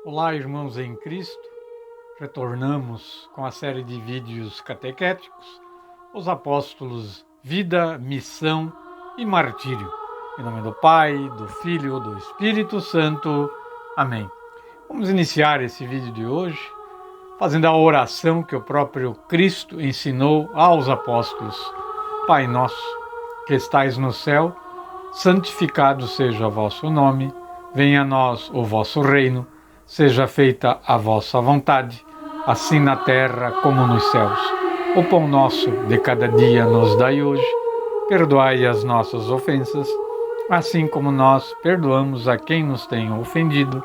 Olá, irmãos em Cristo. Retornamos com a série de vídeos catequéticos, os apóstolos Vida, Missão e Martírio. Em nome do Pai, do Filho, do Espírito Santo. Amém. Vamos iniciar esse vídeo de hoje fazendo a oração que o próprio Cristo ensinou aos apóstolos. Pai nosso, que estais no céu, santificado seja o vosso nome, venha a nós o vosso reino, seja feita a vossa vontade, assim na terra como nos céus. O pão nosso de cada dia nos dai hoje, perdoai as nossas ofensas, assim como nós perdoamos a quem nos tem ofendido,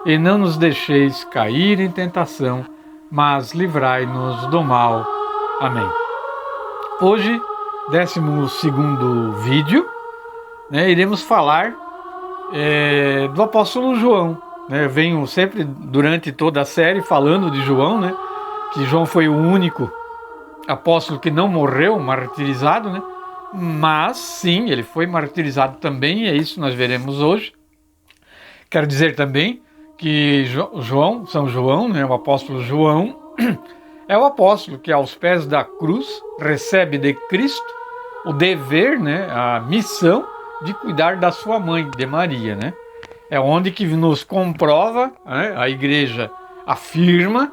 e não nos deixeis cair em tentação, mas livrai-nos do mal. Amém. Hoje, 12º vídeo, iremos falar do apóstolo João. Venho sempre, durante toda a série, falando de João, que João foi o único apóstolo que não morreu martirizado, mas sim, ele foi martirizado também, e é isso que nós veremos hoje. Quero dizer também que São João, o apóstolo João, é o apóstolo que aos pés da cruz recebe de Cristo o dever, a missão de cuidar da sua mãe, de Maria, É onde que nos comprova, a igreja afirma,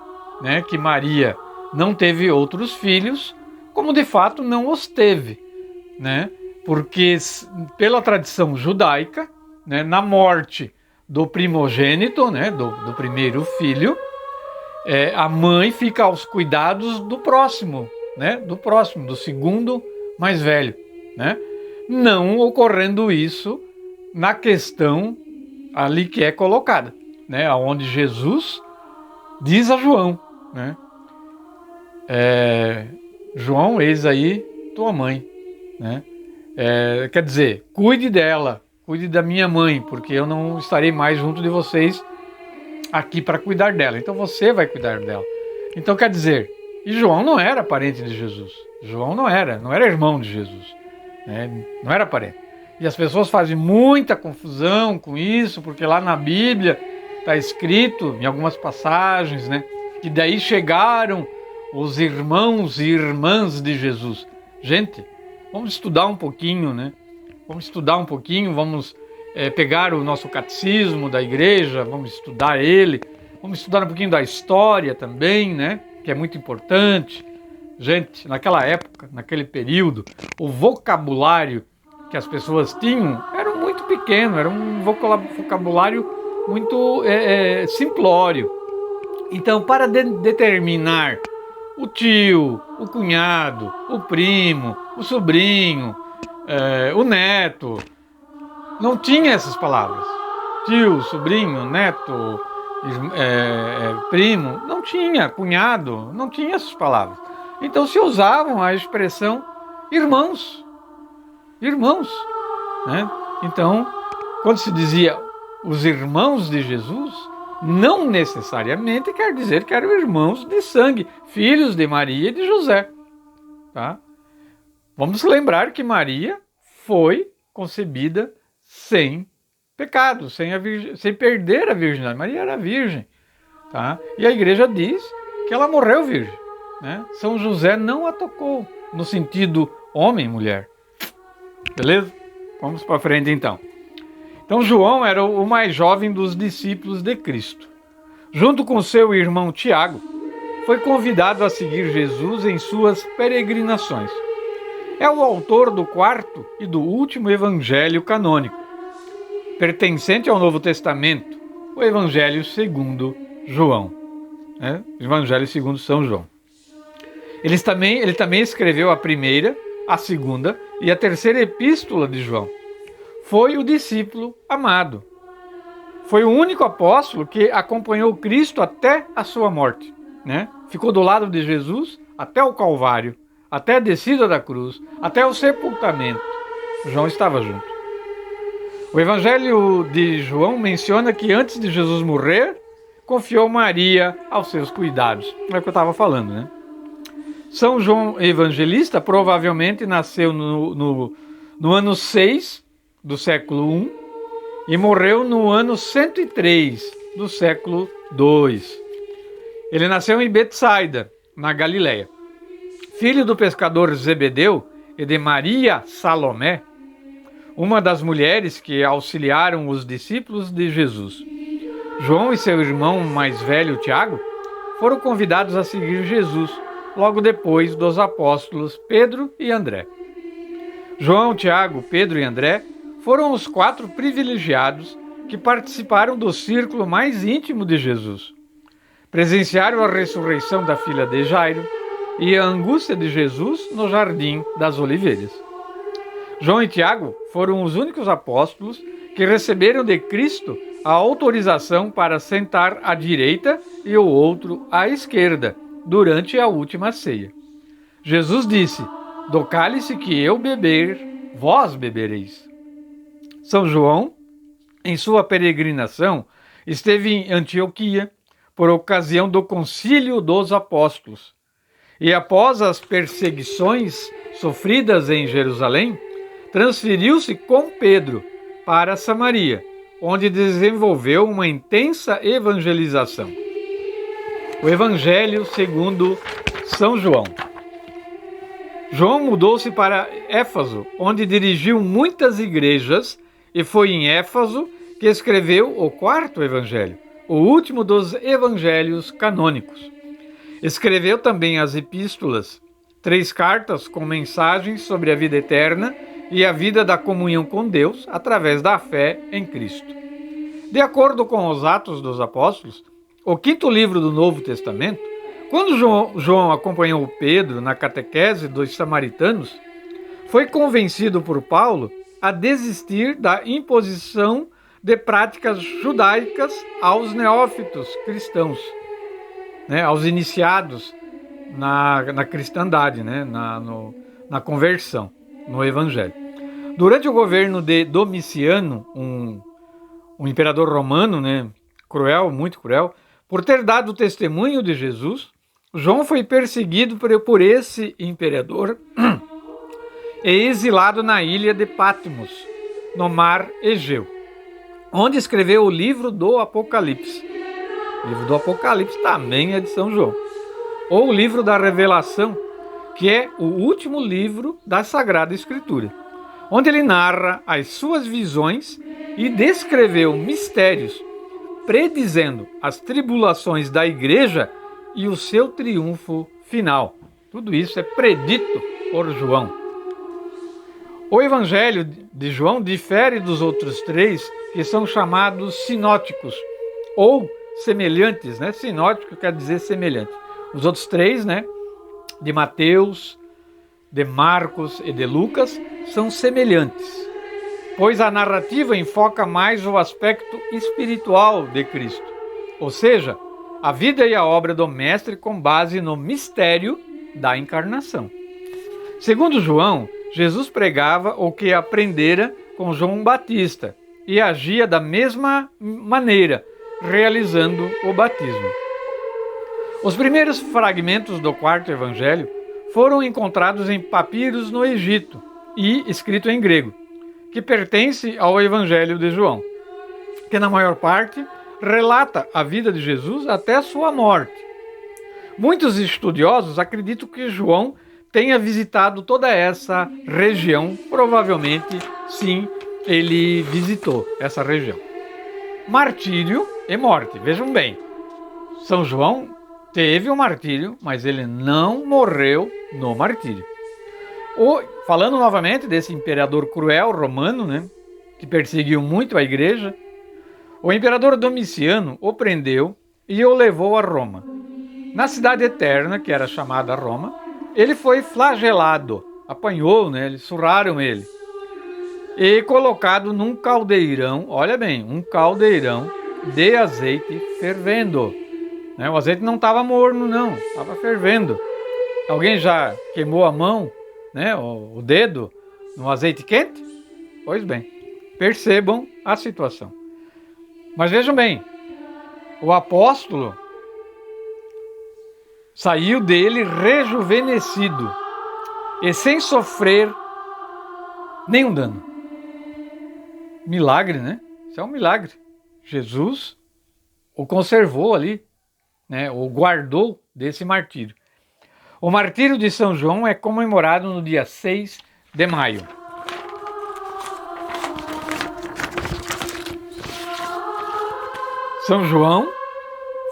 que Maria não teve outros filhos, como de fato não os teve, porque pela tradição judaica, na morte do primogênito, do primeiro filho, a mãe fica aos cuidados do próximo, do segundo mais velho, não ocorrendo isso na questão ali que é colocada, onde Jesus diz a João, João, eis aí tua mãe, quer dizer, cuide dela, cuide da minha mãe, porque eu não estarei mais junto de vocês aqui para cuidar dela, então você vai cuidar dela. Então quer dizer, e João não era parente de Jesus, João não era irmão de Jesus, não era parente. E as pessoas fazem muita confusão com isso, porque lá na Bíblia está escrito, em algumas passagens, que daí chegaram os irmãos e irmãs de Jesus. Gente, vamos estudar um pouquinho, vamos pegar o nosso catecismo da igreja, vamos estudar ele, vamos estudar um pouquinho da história também, que é muito importante. Gente, naquela época, naquele período, o vocabulário que as pessoas tinham era muito pequeno, era um vocabulário muito simplório. Então, para determinar o tio, o cunhado, o primo, o sobrinho, o neto, não tinha essas palavras. Tio, sobrinho, neto, primo, não tinha, cunhado, não tinha essas palavras. Então se usavam a expressão irmãos, Então, quando se dizia os irmãos de Jesus, não necessariamente quer dizer que eram irmãos de sangue, filhos de Maria e de José, tá? Vamos lembrar que Maria foi concebida sem pecado, sem perder a virgindade. Maria era virgem, tá? E a igreja diz que ela morreu virgem, São José não a tocou no sentido homem e mulher. Beleza? Vamos para frente então. Então João era o mais jovem dos discípulos de Cristo. Junto com seu irmão Tiago, foi convidado a seguir Jesus em suas peregrinações. É o autor do 4º e do último evangelho canônico, pertencente ao Novo Testamento, o Evangelho segundo João. Evangelho segundo São João. Ele também escreveu a primeira, a segunda e a terceira epístola de João. Foi o discípulo amado. Foi o único apóstolo que acompanhou Cristo até a sua morte. Ficou do lado de Jesus até o Calvário, até a descida da cruz, até o sepultamento. João estava junto. O Evangelho de João menciona que antes de Jesus morrer, confiou Maria aos seus cuidados. É o que eu estava falando, São João Evangelista provavelmente nasceu no ano 6 do século I e morreu no ano 103 do século II. Ele nasceu em Betsaida, na Galileia. Filho do pescador Zebedeu e de Maria Salomé, uma das mulheres que auxiliaram os discípulos de Jesus. João e seu irmão mais velho, Tiago, foram convidados a seguir Jesus, logo depois dos apóstolos Pedro e André. João, Tiago, Pedro e André foram os 4 privilegiados que participaram do círculo mais íntimo de Jesus. Presenciaram a ressurreição da filha de Jairo e a angústia de Jesus no Jardim das Oliveiras. João e Tiago foram os únicos apóstolos que receberam de Cristo a autorização para sentar à direita e o outro à esquerda durante a última ceia. Jesus disse: "Do cálice que eu beber, vós bebereis." São João, em sua peregrinação, esteve em Antioquia por ocasião do Concílio dos Apóstolos. E após as perseguições sofridas em Jerusalém, transferiu-se com Pedro para Samaria, onde desenvolveu uma intensa evangelização. O Evangelho segundo São João. João mudou-se para Éfaso, onde dirigiu muitas igrejas, e foi em Éfaso que escreveu o 4º Evangelho, o último dos evangelhos canônicos. Escreveu também as epístolas, 3 cartas com mensagens sobre a vida eterna e a vida da comunhão com Deus através da fé em Cristo. De acordo com os Atos dos Apóstolos, o 5º livro do Novo Testamento, quando João acompanhou Pedro na catequese dos samaritanos, foi convencido por Paulo a desistir da imposição de práticas judaicas aos neófitos cristãos, aos iniciados na cristandade, na conversão, no Evangelho. Durante o governo de Domiciano, um imperador romano, cruel, muito cruel, por ter dado testemunho de Jesus, João foi perseguido por esse imperador e exilado na ilha de Patmos, no mar Egeu, onde escreveu o livro do Apocalipse. O livro do Apocalipse também é de São João. Ou o livro da Revelação, que é o último livro da Sagrada Escritura, onde ele narra as suas visões e descreveu mistérios, predizendo as tribulações da igreja e o seu triunfo final. Tudo isso é predito por João. O Evangelho de João difere dos outros 3, que são chamados sinóticos, ou semelhantes, Sinótico quer dizer semelhante. Os outros 3, de Mateus, de Marcos e de Lucas, são semelhantes, pois a narrativa enfoca mais o aspecto espiritual de Cristo, ou seja, a vida e a obra do Mestre com base no mistério da encarnação. Segundo João, Jesus pregava o que aprendera com João Batista e agia da mesma maneira, realizando o batismo. Os primeiros fragmentos do 4º Evangelho foram encontrados em papiros no Egito e escrito em grego, que pertence ao Evangelho de João, que na maior parte relata a vida de Jesus até a sua morte. Muitos estudiosos acreditam que João tenha visitado toda essa região, provavelmente sim, ele visitou essa região. Martírio e morte, vejam bem, São João teve um martírio, mas ele não morreu no martírio. Falando novamente desse imperador cruel romano, que perseguiu muito a igreja, o imperador Domiciano o prendeu e o levou a Roma. Na cidade eterna, que era chamada Roma, ele foi flagelado, apanhou, eles surraram ele, e colocado num caldeirão, olha bem, um caldeirão de azeite fervendo. O azeite não estava morno, não, estava fervendo. Alguém já queimou a mão, o dedo, no azeite quente? Pois bem, percebam a situação. Mas vejam bem, o apóstolo saiu dele rejuvenescido e sem sofrer nenhum dano. Milagre, Isso é um milagre. Jesus o conservou ali, né, o guardou desse martírio. O martírio de São João é comemorado no dia 6 de maio. São João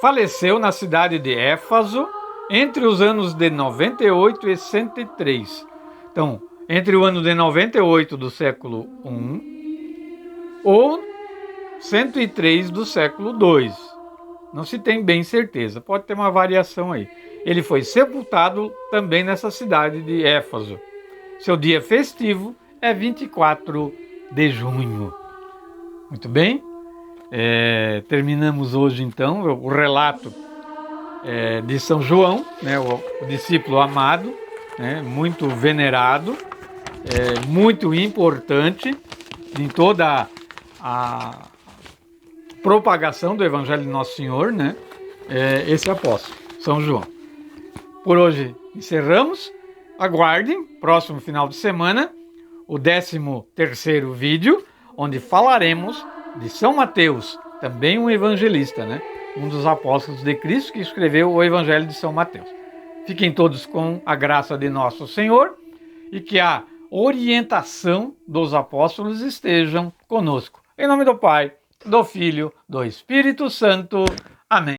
faleceu na cidade de Éfaso entre os anos de 98 e 103. Então, entre o ano de 98 do século I ou 103 do século II. Não se tem bem certeza, pode ter uma variação aí. Ele foi sepultado também nessa cidade de Éfaso. Seu dia festivo é 24 de junho. Muito bem, terminamos hoje então o relato de São João, né, o discípulo amado, né, muito venerado, muito importante em toda a propagação do Evangelho de Nosso Senhor, né, esse apóstolo, São João. Por hoje encerramos. Aguardem, próximo final de semana, o 13º vídeo, onde falaremos de São Mateus, também um evangelista, né? Um dos apóstolos de Cristo que escreveu o Evangelho de São Mateus. Fiquem todos com a graça de Nosso Senhor e que a orientação dos apóstolos estejam conosco. Em nome do Pai, do Filho, do Espírito Santo. Amém.